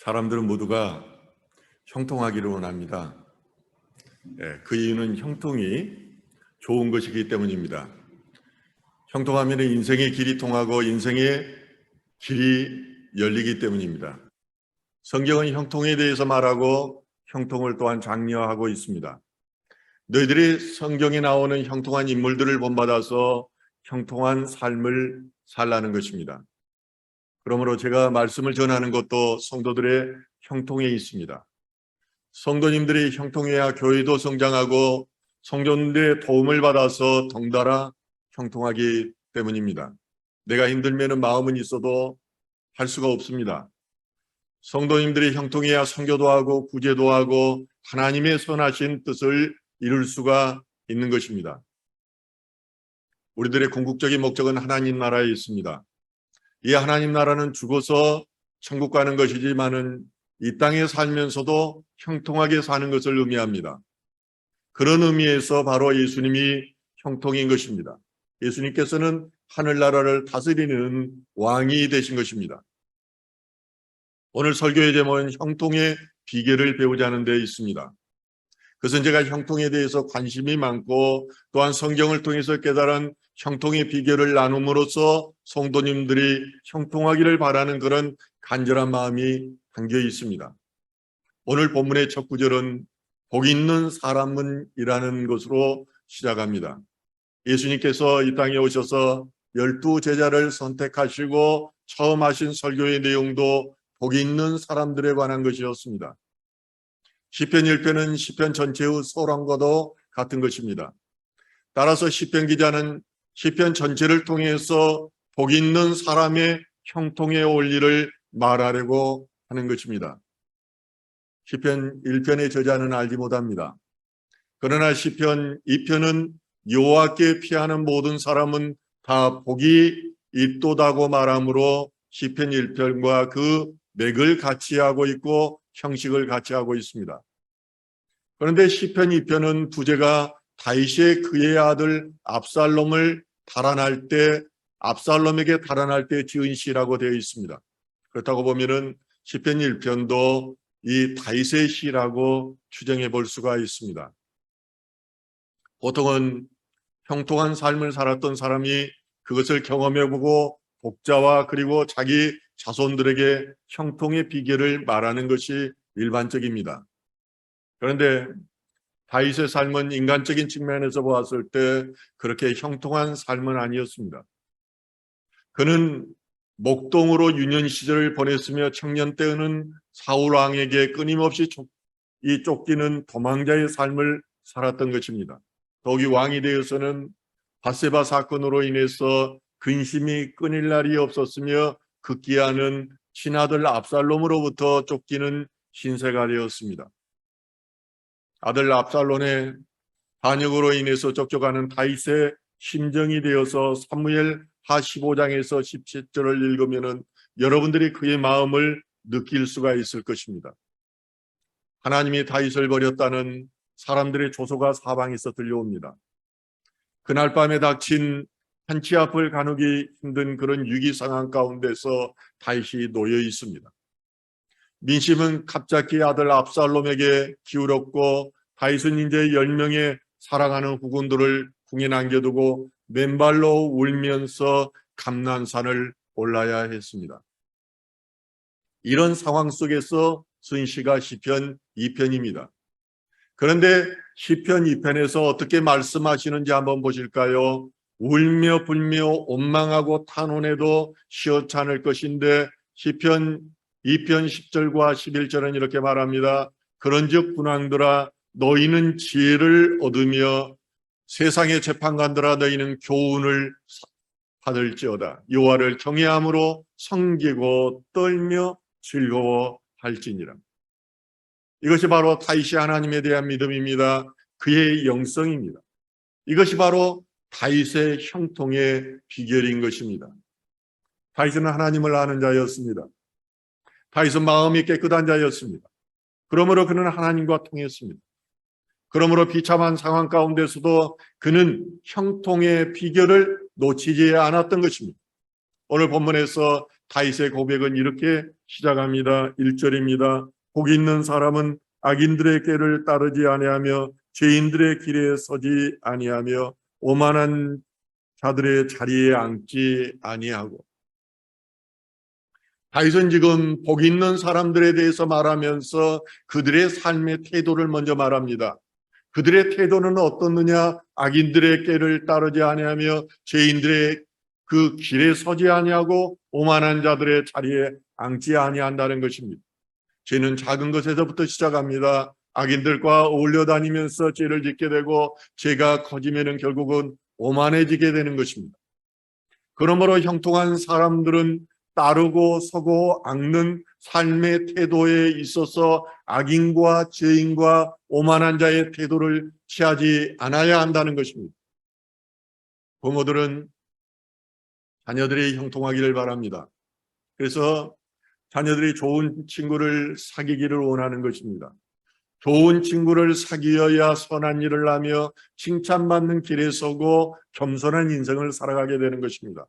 사람들은 모두가 형통하기를 원합니다. 그 이유는 형통이 좋은 것이기 때문입니다. 형통하면 인생의 길이 통하고 인생의 길이 열리기 때문입니다. 성경은 형통에 대해서 말하고 형통을 또한 장려하고 있습니다. 너희들이 성경에 나오는 형통한 인물들을 본받아서 형통한 삶을 살라는 것입니다. 그러므로 제가 말씀을 전하는 것도 성도들의 형통에 있습니다. 성도님들이 형통해야 교회도 성장하고 성도님들의 도움을 받아서 덩달아 형통하기 때문입니다. 내가 힘들면 마음은 있어도 할 수가 없습니다. 성도님들이 형통해야 선교도 하고 구제도 하고 하나님의 선하신 뜻을 이룰 수가 있는 것입니다. 우리들의 궁극적인 목적은 하나님 나라에 있습니다. 이 하나님 나라는 죽어서 천국 가는 것이지만은 이 땅에 살면서도 형통하게 사는 것을 의미합니다. 그런 의미에서 바로 예수님이 형통인 것입니다. 예수님께서는 하늘나라를 다스리는 왕이 되신 것입니다. 오늘 설교의 제목은 형통의 비결을 배우자는 데 있습니다. 그것은 제가 형통에 대해서 관심이 많고 또한 성경을 통해서 깨달은 형통의 비결을 나눔으로써 성도님들이 형통하기를 바라는 그런 간절한 마음이 담겨 있습니다. 오늘 본문의 첫 구절은 복 있는 사람은이라는 것으로 시작합니다. 예수님께서 이 땅에 오셔서 12 제자를 선택하시고 처음 하신 설교의 내용도 복 있는 사람들에 관한 것이었습니다. 시편 1편은 시편 전체의 소랑과도 같은 것입니다. 따라서 시편 기자는 시편 전체를 통해서 복 있는 사람의 형통의 원리를 말하려고 하는 것입니다. 시편 1편의 저자는 알지 못합니다. 그러나 시편 2편은 여호와께 피하는 모든 사람은 다 복이 있도다고 말하므로 시편 1편과 그 맥을 같이 하고 있고 형식을 같이 하고 있습니다. 그런데 시편 2편은 부제가 다윗이 그의 아들 압살롬을 달아날 때 압살롬에게 달아날 때 지은 시라고 되어 있습니다. 그렇다고 보면은 시편 1편도 이 다윗의 시라고 추정해 볼 수가 있습니다. 보통은 형통한 삶을 살았던 사람이 그것을 경험해보고 복자와 그리고 자기 자손들에게 형통의 비결을 말하는 것이 일반적입니다. 그런데 다윗의 삶은 인간적인 측면에서 보았을 때 그렇게 형통한 삶은 아니었습니다. 그는 목동으로 유년 시절을 보냈으며 청년 때에는 사울 왕에게 끊임없이 쫓기는 도망자의 삶을 살았던 것입니다. 더욱이 왕이 되어서는 밧세바 사건으로 인해서 근심이 끊일 날이 없었으며 급기야는 친아들 압살롬으로부터 쫓기는 신세가 되었습니다. 아들 압살롬의 반역으로 인해서 쫓겨가는 다윗의 심정이 되어서 사무엘 하 15장에서 17절을 읽으면 여러분들이 그의 마음을 느낄 수가 있을 것입니다. 하나님이 다윗을 버렸다는 사람들의 조소가 사방에서 들려옵니다. 그날 밤에 닥친 한치 앞을 가누기 힘든 그런 위기 상황 가운데서 다윗이 놓여 있습니다. 민심은 갑자기 아들 압살롬에게 기울었고 다윗은 이제 10명의 사랑하는 후군들을 궁에 남겨두고 맨발로 울면서 감난산을 올라야 했습니다. 이런 상황 속에서 쓴 시가 시편 2편입니다. 그런데 시편 2편에서 어떻게 말씀하시는지 한번 보실까요? 울며 불며 원망하고 탄원해도 시원치 않을 것인데 시편 2편 10절과 11절은 이렇게 말합니다. 그런즉 군왕들아 너희는 지혜를 얻으며 세상의 재판관들아 너희는 교훈을 받을지어다. 여호와를 경외함으로 섬기고 떨며 즐거워할지니라. 이것이 바로 다윗이 하나님에 대한 믿음입니다. 그의 영성입니다. 이것이 바로 다윗의 형통의 비결인 것입니다. 다윗은 하나님을 아는 자였습니다. 다윗은 마음이 깨끗한 자였습니다. 그러므로 그는 하나님과 통했습니다. 그러므로 비참한 상황 가운데서도 그는 형통의 비결을 놓치지 않았던 것입니다. 오늘 본문에서 다윗의 고백은 이렇게 시작합니다. 1절입니다. 복 있는 사람은 악인들의 길을 따르지 아니하며 죄인들의 길에 서지 아니하며 오만한 자들의 자리에 앉지 아니하고. 다윗은 지금 복 있는 사람들에 대해서 말하면서 그들의 삶의 태도를 먼저 말합니다. 그들의 태도는 어떻느냐? 악인들의 길을 따르지 아니하며 죄인들의 그 길에 서지 아니하고 오만한 자들의 자리에 앉지 아니한다는 것입니다. 죄는 작은 것에서부터 시작합니다. 악인들과 어울려 다니면서 죄를 짓게 되고 죄가 커지면 결국은 오만해지게 되는 것입니다. 그러므로 형통한 사람들은 따르고 서고 닦는 삶의 태도에 있어서 악인과 죄인과 오만한 자의 태도를 취하지 않아야 한다는 것입니다. 부모들은 자녀들이 형통하기를 바랍니다. 그래서 자녀들이 좋은 친구를 사귀기를 원하는 것입니다. 좋은 친구를 사귀어야 선한 일을 하며 칭찬받는 길에 서고 겸손한 인생을 살아가게 되는 것입니다.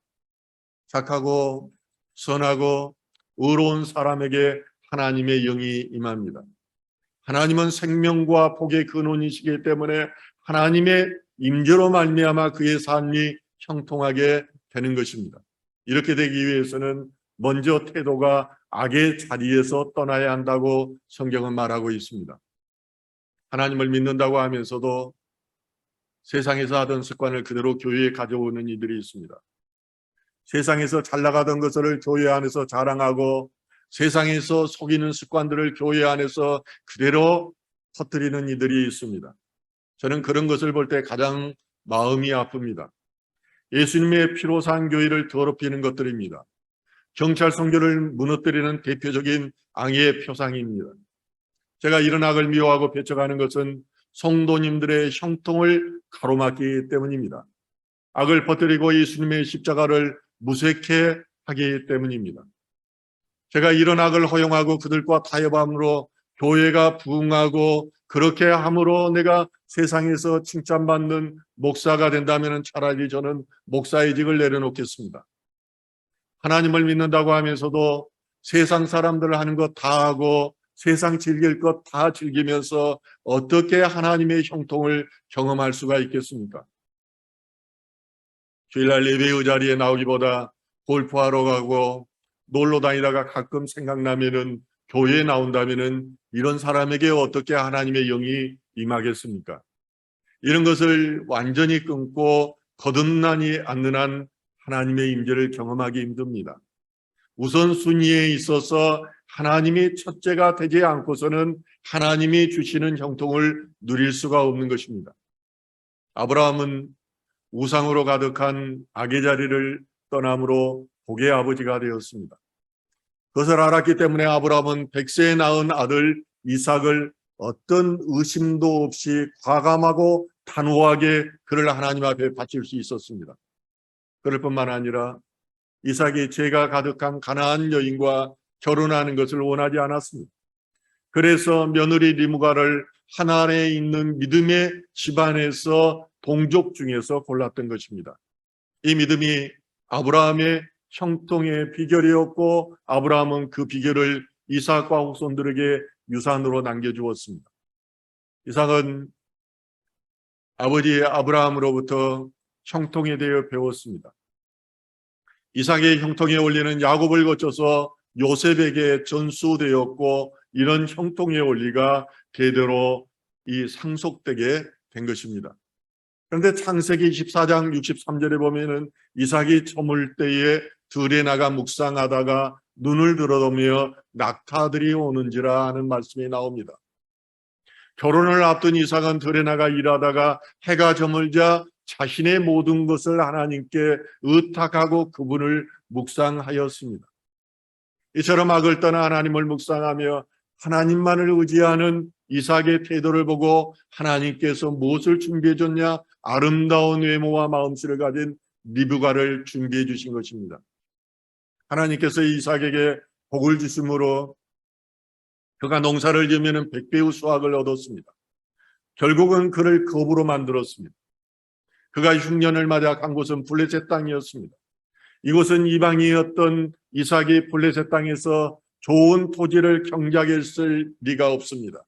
착하고 선하고 의로운 사람에게 하나님의 영이 임합니다. 하나님은 생명과 복의 근원이시기 때문에 하나님의 임재로 말미암아 그의 삶이 형통하게 되는 것입니다. 이렇게 되기 위해서는 먼저 태도가 악의 자리에서 떠나야 한다고 성경은 말하고 있습니다. 하나님을 믿는다고 하면서도 세상에서 하던 습관을 그대로 교회에 가져오는 이들이 있습니다. 세상에서 잘 나가던 것을 교회 안에서 자랑하고 세상에서 속이는 습관들을 교회 안에서 그대로 퍼뜨리는 이들이 있습니다. 저는 그런 것을 볼 때 가장 마음이 아픕니다. 예수님의 피로 산 교회를 더럽히는 것들입니다. 경찰 선교를 무너뜨리는 대표적인 악의 표상입니다. 제가 이런 악을 미워하고 배척하는 것은 성도님들의 형통을 가로막기 때문입니다. 악을 퍼뜨리고 예수님의 십자가를 무색해 하기 때문입니다. 제가 이런 악을 허용하고 그들과 타협함으로 교회가 부흥하고 그렇게 함으로 내가 세상에서 칭찬받는 목사가 된다면 차라리 저는 목사의 직을 내려놓겠습니다. 하나님을 믿는다고 하면서도 세상 사람들 하는 것 다 하고 세상 즐길 것 다 즐기면서 어떻게 하나님의 형통을 경험할 수가 있겠습니까? 주일날 예배의 자리에 나오기보다 골프하러 가고 놀러 다니다가 가끔 생각나면은 교회에 나온다면은 이런 사람에게 어떻게 하나님의 영이 임하겠습니까? 이런 것을 완전히 끊고 거듭나지 않는 한 하나님의 임재를 경험하기 힘듭니다. 우선순위에 있어서 하나님이 첫째가 되지 않고서는 하나님이 주시는 형통을 누릴 수가 없는 것입니다. 아브라함은 우상으로 가득한 악의 자리를 떠남으로 복의 아버지가 되었습니다. 그것을 알았기 때문에 아브라함은 100세에 낳은 아들 이삭을 어떤 의심도 없이 과감하고 단호하게 그를 하나님 앞에 바칠 수 있었습니다. 그럴 뿐만 아니라 이삭이 죄가 가득한 가나안 여인과 결혼하는 것을 원하지 않았습니다. 그래서 며느리 리브가를 하나님에 있는 믿음의 집안에서 동족 중에서 골랐던 것입니다. 이 믿음이 아브라함의 형통의 비결이었고 아브라함은 그 비결을 이삭과 후손들에게 유산으로 남겨주었습니다. 이삭은 아버지 아브라함으로부터 형통에 대해 배웠습니다. 이삭의 형통의 원리는 야곱을 거쳐서 요셉에게 전수되었고 이런 형통의 원리가 대대로 이 상속되게 된 것입니다. 그런데 창세기 14장 63절에 보면은 이삭이 저물 때에 들에 나가 묵상하다가 눈을 들어보며 낙타들이 오는지라 하는 말씀이 나옵니다. 결혼을 앞둔 이삭은 들에 나가 일하다가 해가 저물자 자신의 모든 것을 하나님께 의탁하고 그분을 묵상하였습니다. 이처럼 악을 떠나 하나님을 묵상하며 하나님만을 의지하는 이삭의 태도를 보고 하나님께서 무엇을 준비해 줬냐? 아름다운 외모와 마음씨를 가진 리브가를 준비해 주신 것입니다. 하나님께서 이삭에게 복을 주심으로 그가 농사를 지으면 100배의 수확을 얻었습니다. 결국은 그를 거부로 만들었습니다. 그가 흉년을 맞아 간 곳은 블레셋 땅이었습니다. 이곳은 이방이었던 이삭이 블레셋 땅에서 좋은 토지를 경작했을 리가 없습니다.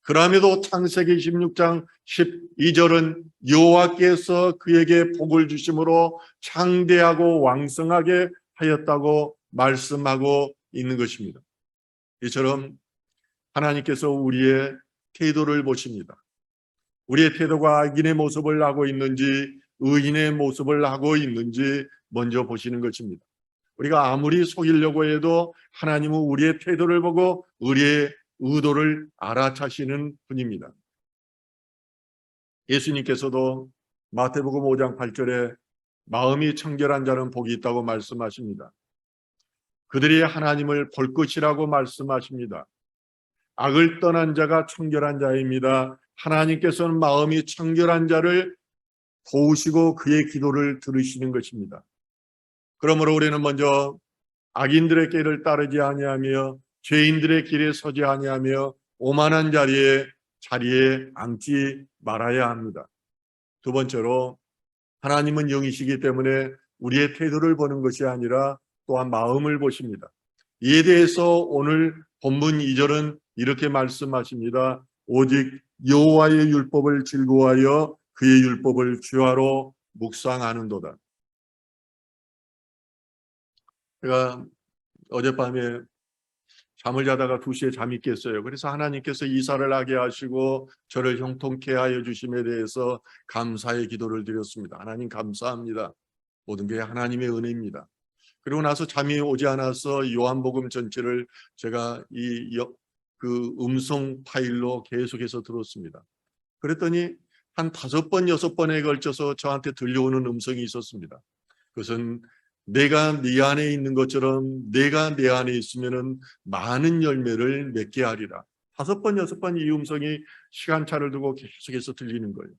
그럼에도 창세기 16장 12절은 여호와께서 그에게 복을 주심으로 창대하고 왕성하게 하였다고 말씀하고 있는 것입니다. 이처럼 하나님께서 우리의 태도를 보십니다. 우리의 태도가 악인의 모습을 하고 있는지 의인의 모습을 하고 있는지 먼저 보시는 것입니다. 우리가 아무리 속이려고 해도 하나님은 우리의 태도를 보고 우리의 의도를 알아차시는 분입니다. 예수님께서도 마태복음 5장 8절에 마음이 청결한 자는 복이 있다고 말씀하십니다. 그들이 하나님을 볼 것이라고 말씀하십니다. 악을 떠난 자가 청결한 자입니다. 하나님께서는 마음이 청결한 자를 보시고 그의 기도를 들으시는 것입니다. 그러므로 우리는 먼저 악인들의 길을 따르지 아니하며 죄인들의 길에 서지 아니하며 오만한 자리에 앉지 말아야 합니다. 두 번째로 하나님은 영이시기 때문에 우리의 태도를 보는 것이 아니라 또한 마음을 보십니다. 이에 대해서 오늘 본문 2절은 이렇게 말씀하십니다. 오직 여호와의 율법을 즐거워하여 그의 율법을 주야로 묵상하는도다. 제가 어젯밤에 잠을 자다가 2시에 잠이 깼어요. 그래서 하나님께서 이사를 하게 하시고 저를 형통케 하여 주심에 대해서 감사의 기도를 드렸습니다. 하나님 감사합니다. 모든 게 하나님의 은혜입니다. 그리고 나서 잠이 오지 않아서 요한복음 전체를 제가 그 음성 파일로 계속해서 들었습니다. 그랬더니 한 5번, 6번에 걸쳐서 저한테 들려오는 음성이 있었습니다. 그것은 내가 네 안에 있는 것처럼 내가 내 안에 있으면은 많은 열매를 맺게 하리라. 5번, 6번 이 음성이 시간차를 두고 계속해서 들리는 거예요.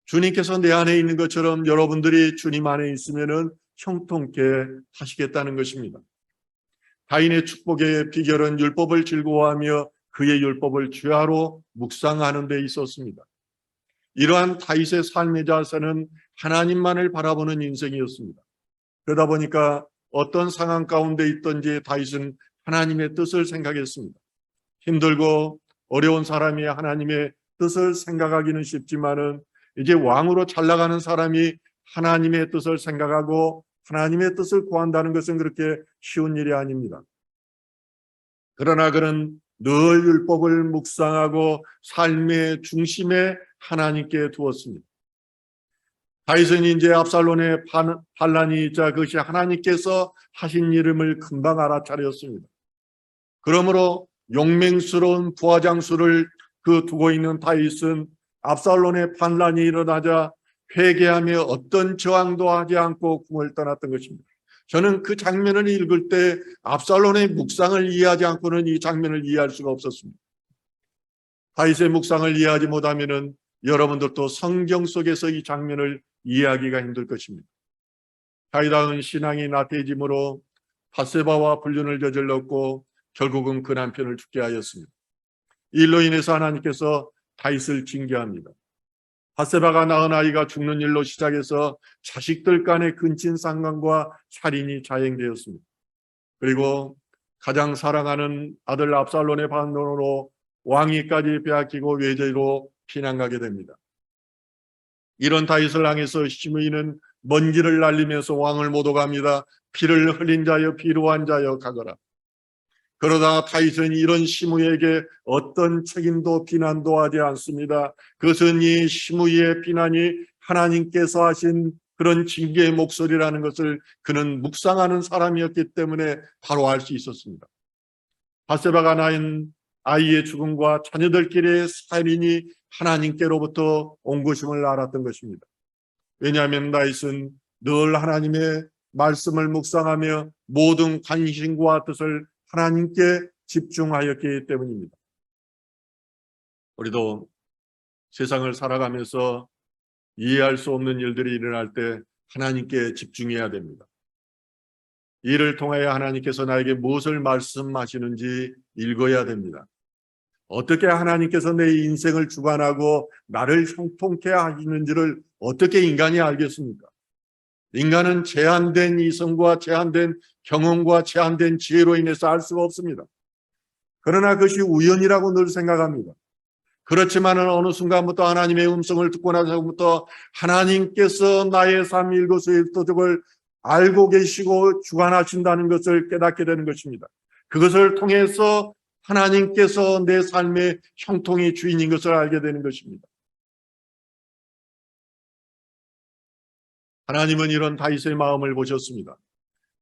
주님께서 내 안에 있는 것처럼 여러분들이 주님 안에 있으면은 형통케 하시겠다는 것입니다. 다인의 축복의 비결은 율법을 즐거워하며 그의 율법을 주야로 묵상하는 데 있었습니다. 이러한 다윗의 삶의 자세는 하나님만을 바라보는 인생이었습니다. 그러다 보니까 어떤 상황 가운데 있든지 다윗은 하나님의 뜻을 생각했습니다. 힘들고 어려운 사람이 하나님의 뜻을 생각하기는 쉽지만은 이제 왕으로 잘 나가는 사람이 하나님의 뜻을 생각하고 하나님의 뜻을 구한다는 것은 그렇게 쉬운 일이 아닙니다. 그러나 그는 늘 율법을 묵상하고 삶의 중심에 하나님께 두었습니다. 다윗은 이제 압살롬의 반란이 있자 그것이 하나님께서 하신 일임을 금방 알아차렸습니다. 그러므로 용맹스러운 부하장수를 두고 있는 다윗은 압살롬의 반란이 일어나자 회개하며 어떤 저항도 하지 않고 궁을 떠났던 것입니다. 저는 그 장면을 읽을 때 압살롬의 묵상을 이해하지 않고는 이 장면을 이해할 수가 없었습니다. 다윗의 묵상을 이해하지 못하면은 여러분들도 성경 속에서 이 장면을 이해하기가 힘들 것입니다. 다윗은 신앙이 나태해짐으로 밧세바와 불륜을 저질렀고 결국은 그 남편을 죽게 하였습니다. 이 일로 인해서 하나님께서 다윗을 징계합니다. 밧세바가 낳은 아이가 죽는 일로 시작해서 자식들 간의 근친 상간과 살인이 자행되었습니다. 그리고 가장 사랑하는 아들 압살롬의 반론으로 왕위까지 빼앗기고 외제로 피난가게 됩니다. 이런 다윗을 향해서 시므이는 먼지를 날리면서 왕을 못 오갑니다. 피를 흘린 자여 피로한 자여 가거라. 그러다 다윗은 이런 시므이에게 어떤 책임도 비난도 하지 않습니다. 그것은 이 시므이의 비난이 하나님께서 하신 그런 징계의 목소리라는 것을 그는 묵상하는 사람이었기 때문에 바로 알 수 있었습니다. 밧세바가 낳은 아이의 죽음과 자녀들끼리의 살인이 하나님께로부터 온 것임을 알았던 것입니다. 왜냐하면 다윗은 늘 하나님의 말씀을 묵상하며 모든 관심과 뜻을 하나님께 집중하였기 때문입니다. 우리도 세상을 살아가면서 이해할 수 없는 일들이 일어날 때 하나님께 집중해야 됩니다. 이를 통하여 하나님께서 나에게 무엇을 말씀하시는지 읽어야 됩니다. 어떻게 하나님께서 내 인생을 주관하고 나를 형통케 하시는지를 어떻게 인간이 알겠습니까? 인간은 제한된 이성과 제한된 경험과 제한된 지혜로 인해서 알 수가 없습니다. 그러나 그것이 우연이라고 늘 생각합니다. 그렇지만은 어느 순간부터 하나님의 음성을 듣고 나서부터 하나님께서 나의 삶 일거수일투족을 알고 계시고 주관하신다는 것을 깨닫게 되는 것입니다. 그것을 통해서 하나님께서 내 삶의 형통의 주인인 것을 알게 되는 것입니다. 하나님은 이런 다윗의 마음을 보셨습니다.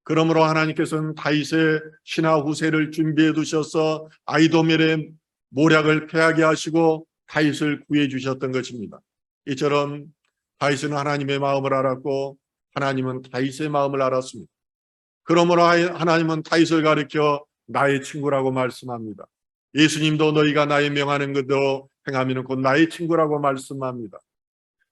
그러므로 하나님께서는 다윗의 신하 후세를 준비해 두셔서 아히도멜의 모략을 패하게 하시고 다윗을 구해 주셨던 것입니다. 이처럼 다윗은 하나님의 마음을 알았고 하나님은 다윗의 마음을 알았습니다. 그러므로 하나님은 다윗을 가리켜 나의 친구라고 말씀합니다. 예수님도 너희가 나의 명하는 것대로 행하면 곧 나의 친구라고 말씀합니다.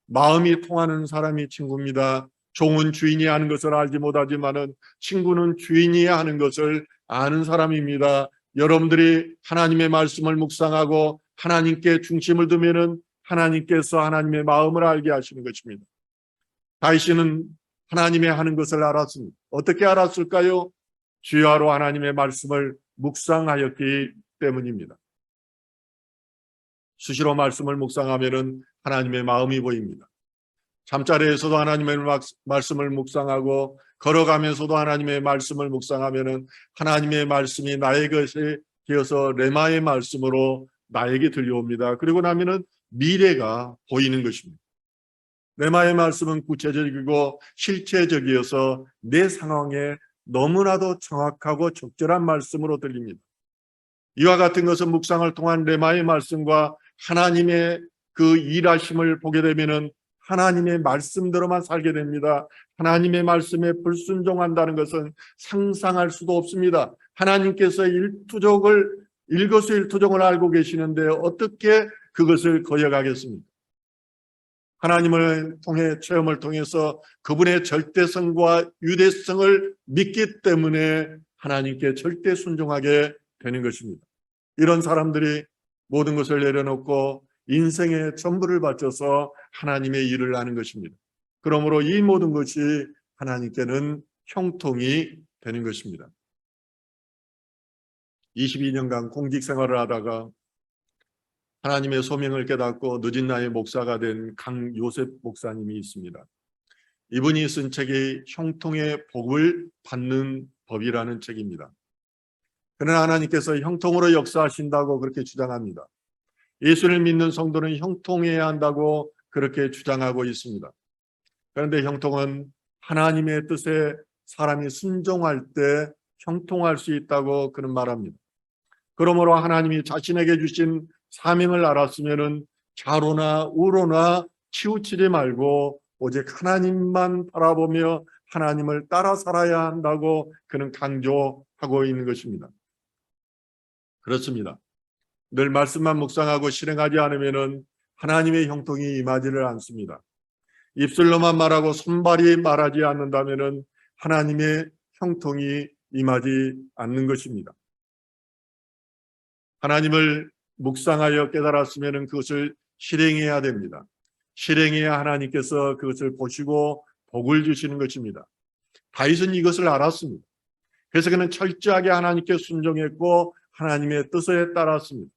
마음이 통하는 사람이 친구입니다. 종은 주인이 하는 것을 알지 못하지만은 친구는 주인이 하는 것을 아는 사람입니다. 여러분들이 하나님의 말씀을 묵상하고 하나님께 중심을 두면은 하나님께서 하나님의 마음을 알게 하시는 것입니다. 다윗은 하나님의 하는 것을 알았습니다. 어떻게 알았을까요? 주야로 하나님의 말씀을 묵상하였기 때문입니다. 수시로 말씀을 묵상하면은 하나님의 마음이 보입니다. 잠자리에서도 하나님의 말씀을 묵상하고 걸어가면서도 하나님의 말씀을 묵상하면은 하나님의 말씀이 나의 것이 되어서 레마의 말씀으로 나에게 들려옵니다. 그리고 나면은 미래가 보이는 것입니다. 레마의 말씀은 구체적이고 실체적이어서 내 상황에 너무나도 정확하고 적절한 말씀으로 들립니다. 이와 같은 것은 묵상을 통한 레마의 말씀과 하나님의 그 일하심을 보게 되면은 하나님의 말씀대로만 살게 됩니다. 하나님의 말씀에 불순종한다는 것은 상상할 수도 없습니다. 하나님께서 일거수일투족을 알고 계시는데 어떻게 그것을 거역하겠습니까? 하나님을 통해 체험을 통해서 그분의 절대성과 유대성을 믿기 때문에 하나님께 절대 순종하게 되는 것입니다. 이런 사람들이 모든 것을 내려놓고 인생의 전부를 바쳐서 하나님의 일을 하는 것입니다. 그러므로 이 모든 것이 하나님께는 형통이 되는 것입니다. 22년간 공직 생활을 하다가 하나님의 소명을 깨닫고 늦은 나이에 목사가 된 강요셉 목사님이 있습니다. 이분이 쓴 책이 형통의 복을 받는 법이라는 책입니다. 그러나 하나님께서 형통으로 역사하신다고 그렇게 주장합니다. 예수를 믿는 성도는 형통해야 한다고 그렇게 주장하고 있습니다. 그런데 형통은 하나님의 뜻에 사람이 순종할 때 형통할 수 있다고 그는 말합니다. 그러므로 하나님이 자신에게 주신 사명을 알았으면은 좌로나 우로나 치우치지 말고 오직 하나님만 바라보며 하나님을 따라 살아야 한다고 그는 강조하고 있는 것입니다. 그렇습니다. 늘 말씀만 묵상하고 실행하지 않으면은 하나님의 형통이 임하지를 않습니다. 입술로만 말하고 손발이 말하지 않는다면은 하나님의 형통이 임하지 않는 것입니다. 하나님을 묵상하여 깨달았으면은 그것을 실행해야 됩니다. 실행해야 하나님께서 그것을 보시고 복을 주시는 것입니다. 다윗은 이것을 알았습니다. 그래서 그는 철저하게 하나님께 순종했고 하나님의 뜻에 따랐습니다.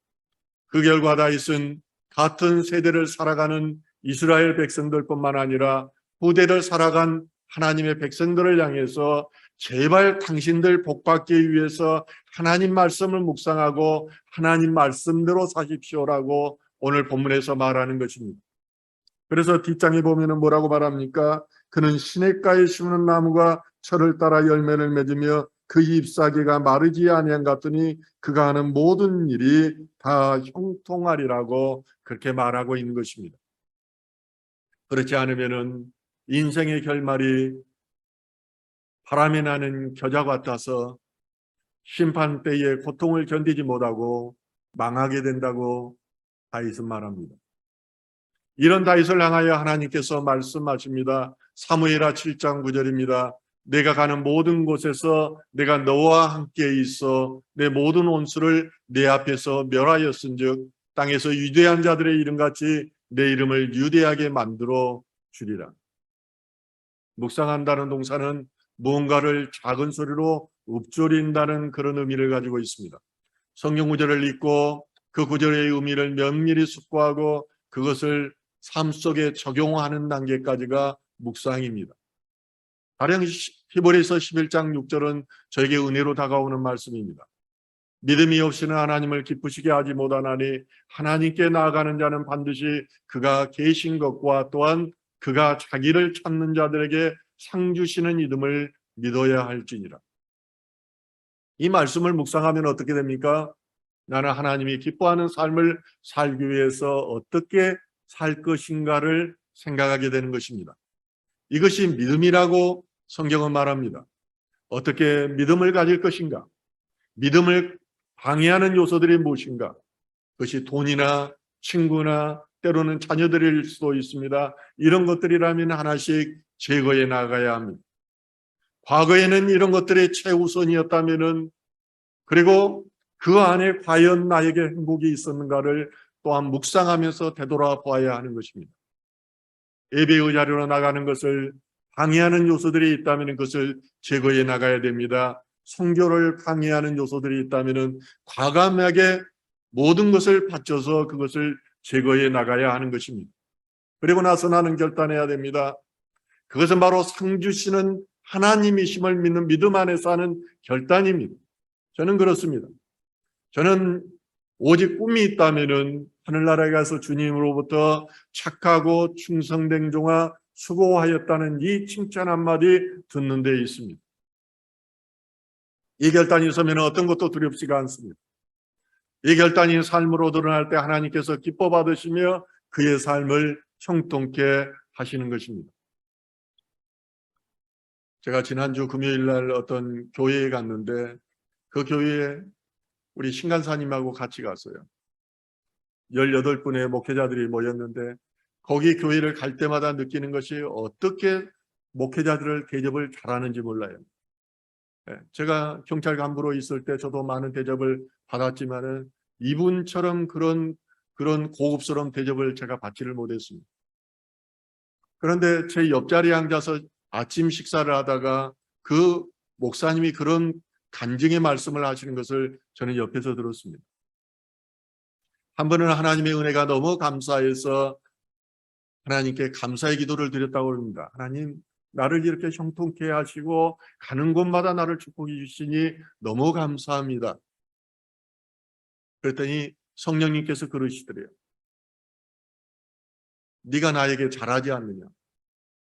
그 결과 다윗은 같은 세대를 살아가는 이스라엘 백성들뿐만 아니라 후대를 살아간 하나님의 백성들을 향해서 제발 당신들 복받기 위해서 하나님 말씀을 묵상하고 하나님 말씀대로 사십시오라고 오늘 본문에서 말하는 것입니다. 그래서 뒷장에 보면은 뭐라고 말합니까? 그는 시냇가에 심는 나무가 철을 따라 열매를 맺으며 그 잎사귀가 마르지 아니한 같으니 그가 하는 모든 일이 다 형통하리라고 그렇게 말하고 있는 것입니다. 그렇지 않으면은 인생의 결말이 바람이 나는 겨자 같아서 심판 때에 고통을 견디지 못하고 망하게 된다고 다윗은 말합니다. 이런 다윗을 향하여 하나님께서 말씀하십니다. 사무엘하 7장 9절입니다. 내가 가는 모든 곳에서 내가 너와 함께 있어 내 모든 원수를 내 앞에서 멸하였은즉 땅에서 유대한 자들의 이름같이 내 이름을 유대하게 만들어 주리라. 묵상한다는 동사는 무언가를 작은 소리로 읊조린다는 그런 의미를 가지고 있습니다. 성경 구절을 읽고 그 구절의 의미를 면밀히 숙고하고 그것을 삶 속에 적용하는 단계까지가 묵상입니다. 가령 히브리서 11장 6절은 저에게 은혜로 다가오는 말씀입니다. 믿음이 없이는 하나님을 기쁘시게 하지 못하나니 하나님께 나아가는 자는 반드시 그가 계신 것과 또한 그가 자기를 찾는 자들에게 상 주시는 이름을 믿어야 할지니라. 이 말씀을 묵상하면 어떻게 됩니까? 나는 하나님이 기뻐하는 삶을 살기 위해서 어떻게 살 것인가를 생각하게 되는 것입니다. 이것이 믿음이라고 성경은 말합니다. 어떻게 믿음을 가질 것인가? 믿음을 방해하는 요소들이 무엇인가? 그것이 돈이나 친구나 때로는 자녀들일 수도 있습니다. 이런 것들이라면 하나씩 제거해 나가야 합니다. 과거에는 이런 것들이 최우선이었다면은, 그리고 그 안에 과연 나에게 행복이 있었는가를 또한 묵상하면서 되돌아봐야 하는 것입니다. 예배의 자리로 나가는 것을 방해하는 요소들이 있다면 그것을 제거해 나가야 됩니다. 선교를 방해하는 요소들이 있다면 과감하게 모든 것을 바쳐서 그것을 제거해 나가야 하는 것입니다. 그리고 나서 나는 결단해야 됩니다. 그것은 바로 상 주시는 하나님이심을 믿는 믿음 안에서 하는 결단입니다. 저는 그렇습니다. 저는 오직 꿈이 있다면은 하늘나라에 가서 주님으로부터 착하고 충성된 종아 수고하였다는 이 칭찬 한마디 듣는 데 있습니다. 이 결단이 있으면 어떤 것도 두렵지가 않습니다. 이 결단이 삶으로 드러날 때 하나님께서 기뻐 받으시며 그의 삶을 형통케 하시는 것입니다. 제가 지난주 금요일 날 어떤 교회에 갔는데 그 교회에 우리 신간사님하고 같이 갔어요. 18분의 목회자들이 모였는데 거기 교회를 갈 때마다 느끼는 것이 어떻게 목회자들을 대접을 잘하는지 몰라요. 제가 경찰 간부로 있을 때 저도 많은 대접을 받았지만은 이분처럼 그런 고급스러운 대접을 제가 받지를 못했습니다. 그런데 제 옆자리에 앉아서 아침 식사를 하다가 그 목사님이 그런 간증의 말씀을 하시는 것을 저는 옆에서 들었습니다. 한 번은 하나님의 은혜가 너무 감사해서 하나님께 감사의 기도를 드렸다고 합니다. 하나님, 나를 이렇게 형통케 하시고 가는 곳마다 나를 축복해 주시니 너무 감사합니다. 그랬더니 성령님께서 그러시더래요. 네가 나에게 잘하지 않느냐?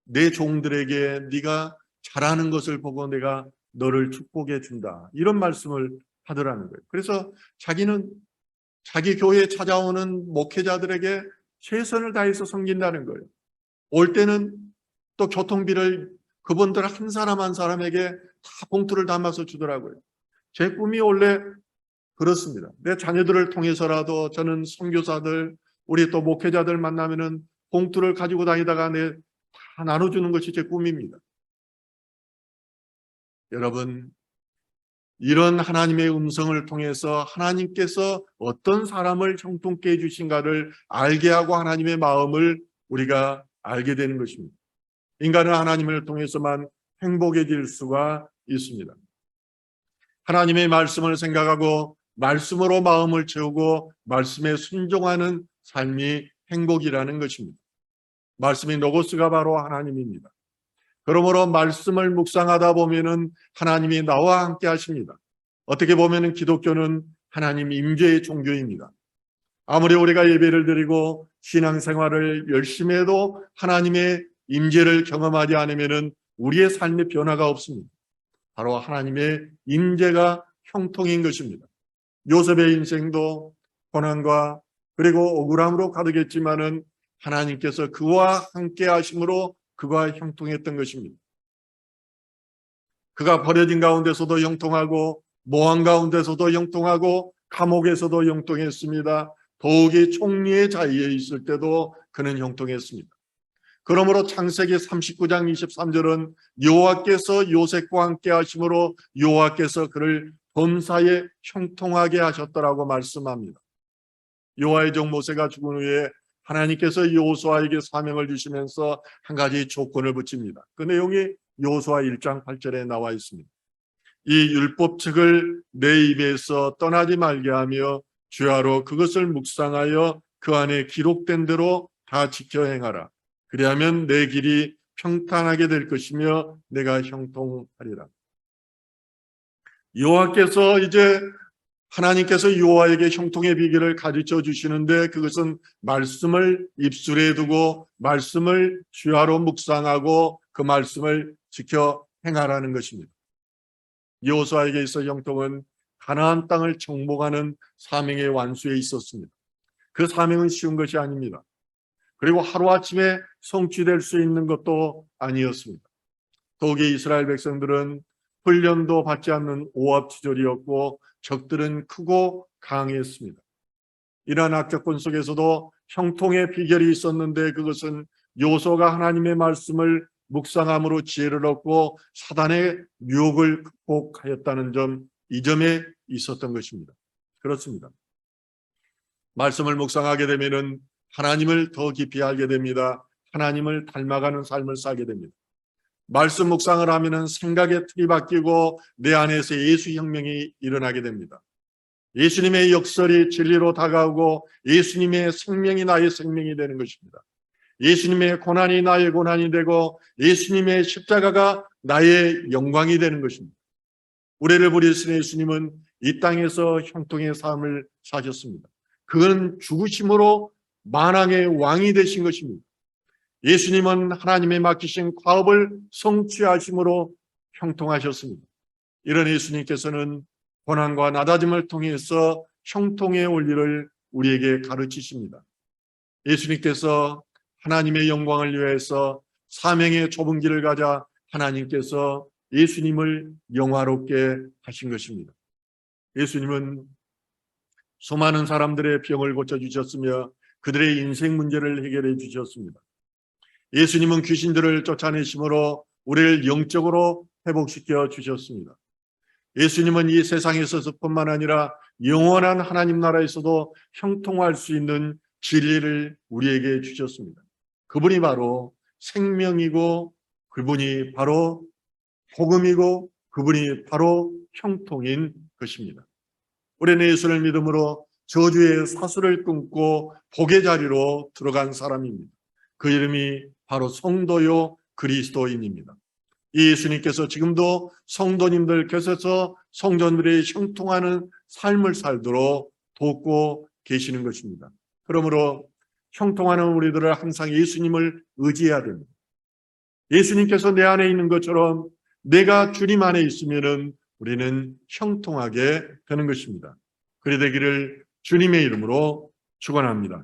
내 종들에게 네가 잘하는 것을 보고 내가 너를 축복해 준다. 이런 말씀을 하더라는 거예요. 그래서 자기는 자기 교회에 찾아오는 목회자들에게 최선을 다해서 섬긴다는 거예요. 올 때는 또 교통비를 그분들 한 사람 한 사람에게 다 봉투를 담아서 주더라고요. 제 꿈이 원래 그렇습니다. 내 자녀들을 통해서라도 저는 선교사들, 우리 또 목회자들 만나면은 봉투를 가지고 다니다가 다 나눠주는 것이 제 꿈입니다. 여러분, 이런 하나님의 음성을 통해서 하나님께서 어떤 사람을 형통케 해주신가를 알게 하고 하나님의 마음을 우리가 알게 되는 것입니다. 인간은 하나님을 통해서만 행복해질 수가 있습니다. 하나님의 말씀을 생각하고 말씀으로 마음을 채우고 말씀에 순종하는 삶이 행복이라는 것입니다. 말씀이 로고스가 바로 하나님입니다. 그러므로 말씀을 묵상하다 보면은 하나님이 나와 함께 하십니다. 어떻게 보면은 기독교는 하나님 임재의 종교입니다. 아무리 우리가 예배를 드리고 신앙생활을 열심히 해도 하나님의 임재를 경험하지 않으면은 우리의 삶의 변화가 없습니다. 바로 하나님의 임재가 형통인 것입니다. 요셉의 인생도 고난과 그리고 억울함으로 가득했지만은 하나님께서 그와 함께 하심으로 그가 형통했던 것입니다. 그가 버려진 가운데서도 형통하고 모함 가운데서도 형통하고 감옥에서도 형통했습니다. 더욱이 총리의 자리에 있을 때도 그는 형통했습니다. 그러므로 창세기 39장 23절은 여호와께서 요셉과 함께 하심으로 여호와께서 그를 범사에 형통하게 하셨더라고 말씀합니다. 여호와의 종 모세가 죽은 후에 하나님께서 여호수아에게 사명을 주시면서 한 가지 조건을 붙입니다. 그 내용이 여호수아 1장 8절에 나와 있습니다. 이 율법책을 내 입에서 떠나지 말게 하며 주야로 그것을 묵상하여 그 안에 기록된 대로 다 지켜 행하라. 그리하면 내 길이 평탄하게 될 것이며 내가 형통하리라. 여호와께서 이제 하나님께서 여호와에게 형통의 비결을 가르쳐 주시는데, 그것은 말씀을 입술에 두고 말씀을 주야로 묵상하고 그 말씀을 지켜 행하라는 것입니다. 여호수아에게 있어 형통은 가나안 땅을 정복하는 사명의 완수에 있었습니다. 그 사명은 쉬운 것이 아닙니다. 그리고 하루아침에 성취될 수 있는 것도 아니었습니다. 더욱이 이스라엘 백성들은 훈련도 받지 않는 오합지졸이었고 적들은 크고 강했습니다. 이러한 악조건 속에서도 형통의 비결이 있었는데, 그것은 여호수아가 하나님의 말씀을 묵상함으로 지혜를 얻고 사단의 유혹을 극복하였다는 점, 이 점에 있었던 것입니다. 그렇습니다. 말씀을 묵상하게 되면은 하나님을 더 깊이 알게 됩니다. 하나님을 닮아가는 삶을 살게 됩니다. 말씀 묵상을 하면은 생각의 틀이 바뀌고 내 안에서 예수 혁명이 일어나게 됩니다. 예수님의 역설이 진리로 다가오고 예수님의 생명이 나의 생명이 되는 것입니다. 예수님의 고난이 나의 고난이 되고 예수님의 십자가가 나의 영광이 되는 것입니다. 우리를 부리신 예수님은 이 땅에서 형통의 삶을 사셨습니다. 그건 죽으심으로 만왕의 왕이 되신 것입니다. 예수님은 하나님의 맡기신 과업을 성취하심으로 형통하셨습니다. 이런 예수님께서는 고난과 낮아짐을 통해서 형통의 원리를 우리에게 가르치십니다. 예수님께서 하나님의 영광을 위해서 사명의 좁은 길을 가자 하나님께서 예수님을 영화롭게 하신 것입니다. 예수님은 수많은 사람들의 병을 고쳐주셨으며 그들의 인생 문제를 해결해 주셨습니다. 예수님은 귀신들을 쫓아내심으로 우리를 영적으로 회복시켜 주셨습니다. 예수님은 이 세상에서뿐만 아니라 영원한 하나님 나라에서도 형통할 수 있는 진리를 우리에게 주셨습니다. 그분이 바로 생명이고 그분이 바로 복음이고 그분이 바로 형통인 것입니다. 우리는 예수를 믿음으로 저주의 사슬을 끊고 복의 자리로 들어간 사람입니다. 그 이름이 바로 성도요 그리스도인입니다. 이 예수님께서 지금도 성도님들 곁에서 성도들이 형통하는 삶을 살도록 돕고 계시는 것입니다. 그러므로 형통하는 우리들은 항상 예수님을 의지해야 됩니다. 예수님께서 내 안에 있는 것처럼 내가 주님 안에 있으면은 우리는 형통하게 되는 것입니다. 그리 되기를 주님의 이름으로 축원합니다.